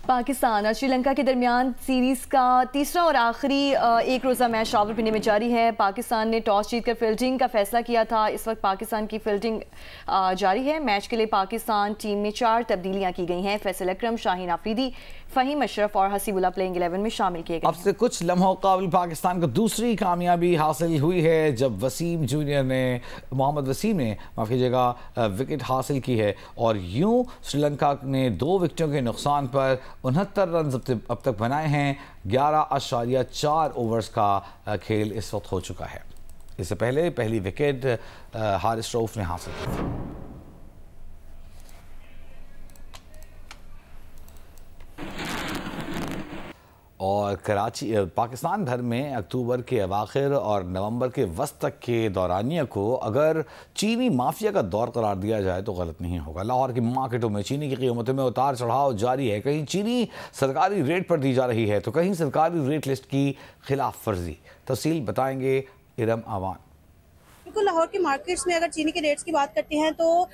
पाकिस्तान और श्रीलंका के दरमियान सीरीज़ का तीसरा और आखिरी एक रोज़ा मैच रावलपिंडी में जारी है। पाकिस्तान ने टॉस जीतकर फील्डिंग का फैसला किया था। इस वक्त पाकिस्तान की फील्डिंग जारी है। मैच के लिए पाकिस्तान टीम में 4 तब्दीलियां की गई हैं। फैसल अकरम, शाहीन आफरीदी, फ़हीम अशरफ और हसीबुल्लाह प्लेइंग 11 में शामिल किए गए। अब से कुछ लम्हों कबल पाकिस्तान को दूसरी कामयाबी हासिल हुई है जब मोहम्मद वसीम ने माफ़ कीजिएगा विकेट हासिल की है और यूं श्रीलंका ने 2 विकेटों के नुकसान पर 69 रन अब तक बनाए हैं। 11.4 ओवर्स का खेल इस वक्त हो चुका है। इससे पहले पहली विकेट हारिस रऊफ ने हासिल की। और कराची पाकिस्तान भर में अक्टूबर के अवाखिर और नवंबर के वस्त तक के दौरानिया को अगर चीनी माफिया का दौर करार दिया जाए तो गलत नहीं होगा। लाहौर की मार्केटों में चीनी की कीमतों में उतार चढ़ाव जारी है। कहीं चीनी सरकारी रेट पर दी जा रही है तो कहीं सरकारी रेट लिस्ट की खिलाफ वर्जी। तफसील बताएंगे इरम आवान। लाहौर की मार्केट्स में अगर चीनी के रेट्स की बात करते हैं तो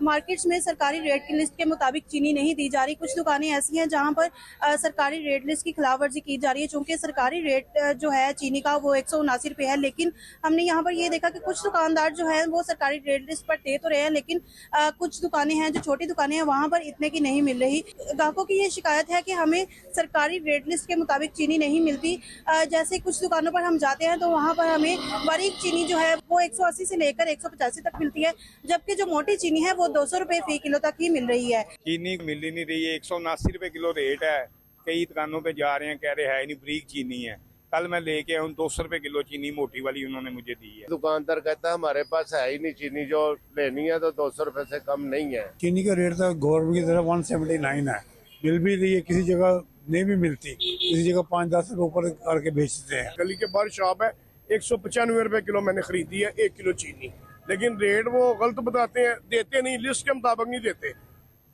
मार्केट्स में सरकारी रेट की लिस्ट के मुताबिक चीनी नहीं दी जा रही। कुछ दुकानें ऐसी हैं जहां पर सरकारी रेट लिस्ट की खिलाफवर्जी की जा रही है। चूंकि सरकारी रेट जो है चीनी का वो 179 रुपये है, लेकिन हमने यहाँ पर ये देखा कि कुछ दुकानदार जो है वो सरकारी रेट लिस्ट पर दे तो रहे हैं, लेकिन कुछ दुकानें हैं जो छोटी दुकानें हैं वहाँ पर इतने की नहीं मिल रही। ग्राहकों की ये शिकायत है कि हमें सरकारी रेट लिस्ट के मुताबिक चीनी नहीं मिलती। जैसे कुछ दुकानों पर हम जाते हैं तो वहाँ पर हमें बारीक चीनी जो है वो 180 से लेकर 185 तक मिलती है, जबकि जो मोटी चीनी है वो 200 रुपए फी किलो तक ही मिल रही है। चीनी मिल ही नहीं रही है। 179 रुपए किलो रेट है। कई दुकानों पे जा रहे हैं, कह रहे है नहीं ब्रीक चीनी है। कल मैं लेके आऊँ 200 रुपए किलो चीनी मोटी वाली उन्होंने मुझे दी है। दुकानदार कहता है हमारे पास है ही नहीं चीनी, जो लेनी है तो 200 रुपए से कम नहीं है। चीनी का रेट तो गवर्नमेंट की तरफ 179 है। मिल भी रही है, किसी जगह नहीं भी मिलती, किसी जगह 5-10 रुपए ऊपर करके बेचते हैं। गली के बाहर शॉप है, 195 रुपए किलो मैंने खरीदी है 1 किलो चीनी, लेकिन रेट वो गलत बताते हैं, देते नहीं, लिस्ट के मुताबिक नहीं देते,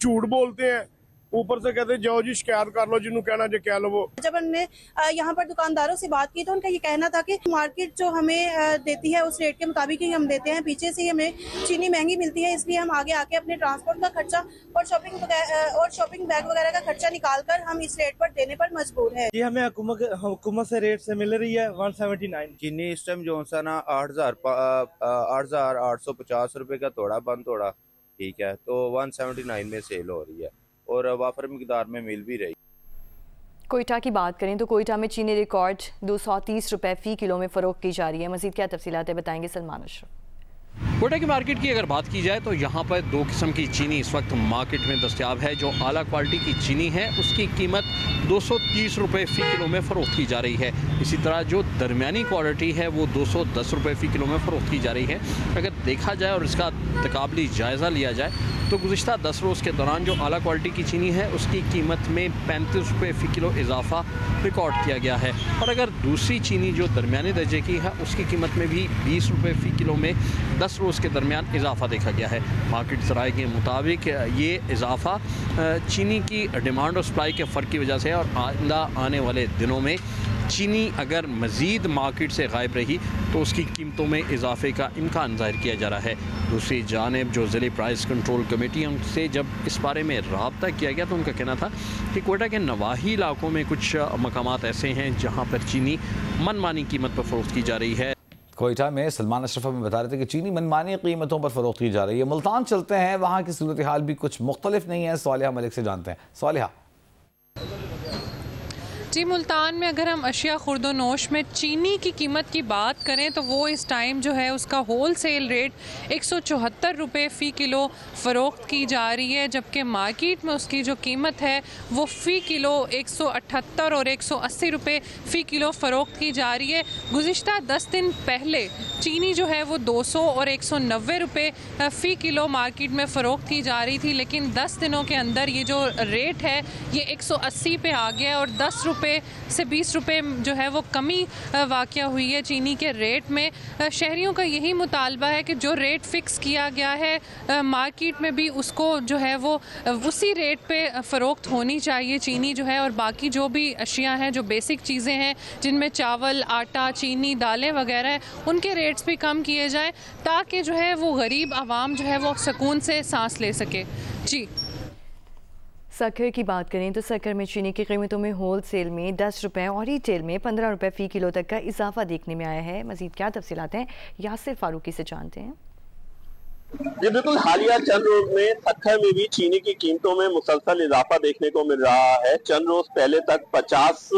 झूठ बोलते हैं। ऊपर से कहते हैं जाओ जी शिकायत कर लो, जिन्होंने कहना जो कह लो। वो जब हमने यहाँ पर दुकानदारों से बात की तो उनका ये कहना था कि मार्केट जो हमें देती है उस रेट के मुताबिक ही हम देते हैं। पीछे से हमें चीनी महंगी मिलती है, इसलिए हम आगे आके अपने ट्रांसपोर्ट का खर्चा और शॉपिंग बैग वगैरह का खर्चा निकाल कर हम इस रेट पर देने पर मजबूर है। ये हमें हुकूमत से रेट से मिल रही है 179। चीनी इस टाइम जो सा ना 8,850 रुपए का तोड़ा बंद तोड़ा, ठीक है, तो 179 में सेल हो रही है और वाफर मिकदार में मिल भी रही। कोयटा की बात करें तो कोयटा में चीनी रिकॉर्ड 230 रुपए फी किलो में फरोख्त की जा रही है। मजीद क्या तफसीलात है बताएंगे सलमान अशरफ। कोयटा की मार्केट की अगर बात की जाए तो यहाँ पर 2 किस्म की चीनी इस वक्त मार्केट में दस्तयाब है। जो आला क्वालिटी की चीनी है उसकी कीमत 230 रुपए फ़ी किलो में फ़रोख्त की जा रही है। इसी तरह जो दरमियानी क्वालिटी है वो 210 रुपए फ़ी किलो में फ़रोख्त की जा रही है। अगर देखा जाए और इसका तकाबली जायज़ा लिया जाए तो गुज़िश्ता 10 रोज़ के दौरान जो आला क्वालिटी की चीनी है उसकी कीमत में 35 रुपए फ़ी किलो इजाफा रिकॉर्ड किया गया है। और अगर दूसरी चीनी जो दरमियाने दर्जे की है उसकी कीमत में भी 20 रुपए फ़ी किलो में 10 रोज़ के दरमियान इजाफा देखा गया है। मार्केट ज़राए के मुताबिक ये इजाफा चीनी की डिमांड और सप्लाई के फ़र्क की वजह से और आइंदा आने वाले दिनों में चीनी अगर मज़ीद मार्केट से गायब रही तो उसकी कीमतों में इजाफे का इम्कान ज़ाहिर किया जा रहा है। दूसरी जानिब जो ज़िले प्राइस कंट्रोल कमेटी उनसे जब इस बारे में रब्ता किया गया तो उनका कहना था कि कोयटा के नवाही इलाकों में कुछ मकामात ऐसे हैं जहाँ पर चीनी मनमानी कीमत पर फ़रोख्त की जा रही है। कोयटा में सलमान अशरफ में बता रहे थे कि चीनी मनमानी कीमतों पर फरोख्त की जा रही है। मुल्तान चलते हैं, वहाँ की सूरत हाल भी कुछ मुख्तलिफ नहीं है। सालिहा मलिक से जानते हैं। सालिहा जी, मुल्तान में अगर हम अशिया खुर्दो नोश में चीनी की कीमत की बात करें तो वो इस टाइम जो है उसका होल सेल रेट 174 रुपये फ़ी किलो फ़रोख्त की जा रही है, जबकि मार्केट में उसकी जो कीमत है वो फ़ी किलो 178 और 180 रुपये फ़ी किलो फ़रोख्त की जा रही है। गुज़िश्ता 10 दिन पहले चीनी जो है वो 200 और 190 रुपये फ़ी किलो मार्केट में फ़रोख्त की जा रही थी, लेकिन 10 दिनों के अंदर ये जो रेट है ये 180 पे आ गया और 10 रुपये से 20 रुपये जो है वो कमी वाक़या हुई है चीनी के रेट में। शहरियों का यही मुतालबा है कि जो रेट फ़िक्स किया गया है मार्केट में भी उसको जो है वो उसी रेट पे फ़रोख्त होनी चाहिए चीनी जो है, और बाकी जो भी अशिया हैं, जो बेसिक चीज़ें हैं जिनमें चावल, आटा, चीनी, दालें वगैरह हैं, उनके रेट्स भी कम किए जाएँ ताकि जो है वो गरीब आवाम जो है वो सुकून से सांस ले सके। जी शक्कर की बात करें तो शक्कर में चीनी की कीमतों में होल सेल में 10 रुपये और रिटेल में 15 रुपये फ़ी किलो तक का इजाफा देखने में आया है। मजीद क्या तफसीलात हैं यासिर फारूकी से जानते हैं। जी बिल्कुल, हालिया चंद रोज में शक्कर में भी चीनी की कीमतों में मुसलसल इजाफा देखने को मिल रहा है। चंद रोज पहले तक 50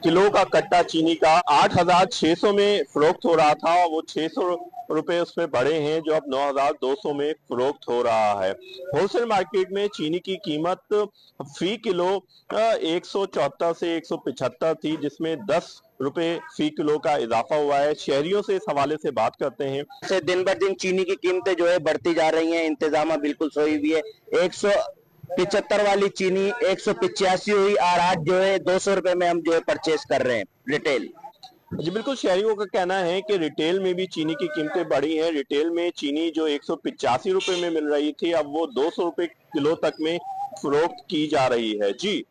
किलो का कट्टा चीनी का 8,600 में फरोख्त हो रहा था और वो 600 रुपए उसमें बढ़े हैं, जो अब 9,200 में फरोख्त हो रहा है। होलसेल मार्केट में चीनी की कीमत फी किलो 174 से 175 थी, जिसमें 10 रुपए फी किलो का इजाफा हुआ है। शहरियों से इस हवाले से बात करते हैं। दिन ब दिन चीनी की कीमतें जो है बढ़ती जा रही हैं, इंतजाम बिल्कुल सही भी है। 175 वाली चीनी 185 हुई और आज जो है 200 रुपए में हम जो है परचेज कर रहे हैं रिटेल। जी बिल्कुल, शहरियों का कहना है कि रिटेल में भी चीनी की कीमतें बढ़ी हैं। रिटेल में चीनी जो 185 रुपए में मिल रही थी, अब वो 200 रुपए किलो तक में फरोख्त की जा रही है। जी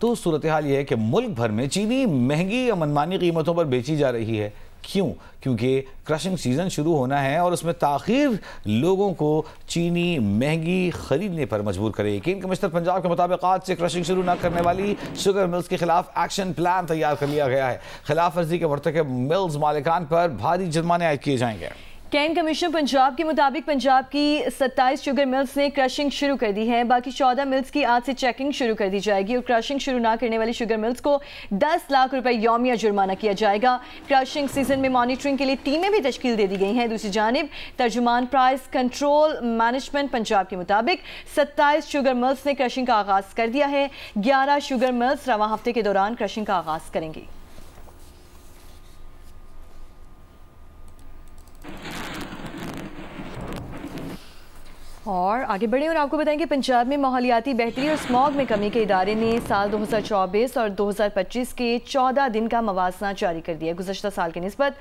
तो सूरत हाल ये है कि मुल्क भर में चीनी महंगी या मनमानी कीमतों पर बेची जा रही है। क्यों? क्योंकि क्रशिंग सीजन शुरू होना है और उसमें ताखीर लोगों को चीनी महंगी खरीदने पर मजबूर करेगी। केन कमिश्नर पंजाब के मुताबिक आज से क्रशिंग शुरू न करने वाली शुगर मिल्स के खिलाफ एक्शन प्लान तैयार कर लिया गया है। खिलाफ वर्जी के मर्तकब मिल्स मालिकान पर भारी जुर्माने आयद किए जाएंगे। कैन कमीशन पंजाब के मुताबिक पंजाब की 27 शुगर मिल्स ने क्रशिंग शुरू कर दी है। बाकी 14 मिल्स की आज से चेकिंग शुरू कर दी जाएगी और क्रशिंग शुरू ना करने वाली शुगर मिल्स को 10 लाख रुपए यौमिया जुर्माना किया जाएगा। क्रशिंग सीजन में मॉनिटरिंग के लिए टीमें भी तश्कील दे दी गई हैं। दूसरी जानिब तर्जुमान प्राइस कंट्रोल मैनेजमेंट पंजाब के मुताबिक 27 शुगर मिल्स ने क्रशिंग का आगाज कर दिया है। 11 शुगर मिल्स रवां हफ्ते के दौरान क्रशिंग का आगाज करेंगी। और आगे बढ़े और आपको बताएं कि पंजाब में माहौलियाती बेहतरी और स्मॉग में कमी के इदारे ने साल 2024 और 2025 के 14 दिन का मवाजना जारी कर दिया। गुज़श्ता साल की निस्बत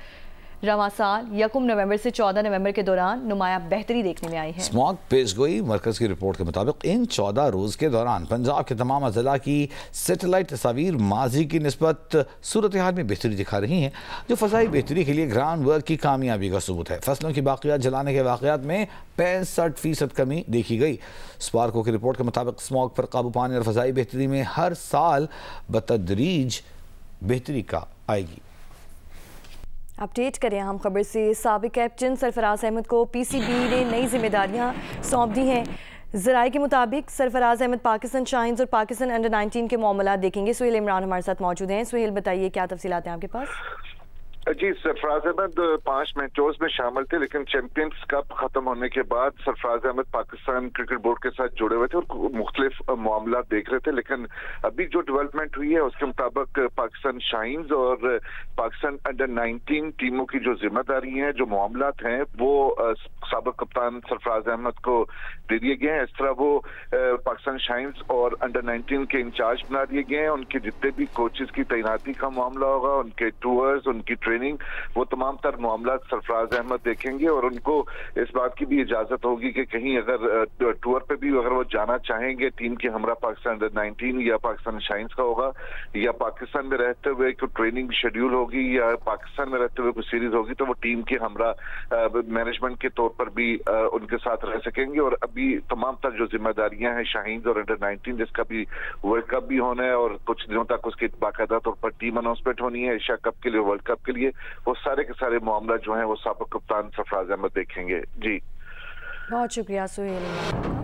रवां साल 1 नवंबर से 14 नवंबर के दौरान नुमाया बेहतरी देखने में आई है। स्मॉग पेशगोई मरकज की रिपोर्ट के मुताबिक इन 14 रोज के दौरान पंजाब के तमाम अजला की सेटेलाइट तस्वीर माजी की निस्बत सूरत हाल में बेहतरी दिखा रही हैं, जो फसाई बेहतरी के लिए ग्राउंड वर्क की कामयाबी का सबूत है। फसलों की बाकियात जलाने के वाकयात में 65% कमी देखी गई। स्पार्को की रिपोर्ट के मुताबिक स्मॉग पर काबू पाने और फसाई बेहतरी में हर साल बतदरीज बेहतरी का आएगी। अपडेट करें अहम खबर से। साबिक कैप्टन सरफराज अहमद को पीसीबी ने नई जिम्मेदारियां सौंप दी हैं। ज़राए के मुताबिक सरफराज अहमद पाकिस्तान शाइन्स और पाकिस्तान अंडर 19 के मामला देखेंगे। सुहेल इमरान हमारे साथ मौजूद हैं। सुहेल बताइए क्या तफसीलात हैं आपके पास? जी, सरफराज अहमद 5 मैचों में शामिल थे, लेकिन चैंपियंस कप खत्म होने के बाद सरफराज अहमद पाकिस्तान क्रिकेट बोर्ड के साथ जुड़े हुए थे और मुख्तलिफ मामला देख रहे थे। लेकिन अभी जो डेवलपमेंट हुई है उसके मुताबिक पाकिस्तान शाइन्स और पाकिस्तान अंडर 19 टीमों की जो जिम्मेदारी हैं, जो मामलात हैं, वो साबिक कप्तान सरफराज अहमद को दे दिए गए हैं। इस तरह वो पाकिस्तान शाइन्स और अंडर 19 के इंचार्ज बना दिए गए हैं। उनके जितने भी कोचेस की तैनाती का मामला होगा, उनके टूर्स, उनकी ट्रेनिंग, वो तमाम तर मामला सरफराज अहमद देखेंगे और उनको इस बात की भी इजाजत होगी कि कहीं अगर टूर पे भी अगर वो जाना चाहेंगे टीम के हमरा पाकिस्तान अंडर 19 या पाकिस्तान शाइन्स का होगा या पाकिस्तान में रहते हुए कोई ट्रेनिंग शेड्यूल होगी या पाकिस्तान में रहते हुए कोई सीरीज होगी, तो वो टीम के हमरा मैनेजमेंट के तौर पर भी उनके साथ रह सकेंगे। और अभी तमाम तर जो जिम्मेदारियां हैं शाहीन और अंडर 19 जिसका भी वर्ल्ड कप भी होना है और कुछ दिनों तक उसकी बाकायदा तौर पर टीम अनाउंसमेंट होनी है एशिया कप के लिए, वर्ल्ड कप के लिए, वो सारे के सारे मामला जो हैं वो साबिक कप्तान सरफराज अहमद देखेंगे। जी बहुत शुक्रिया सुहेल।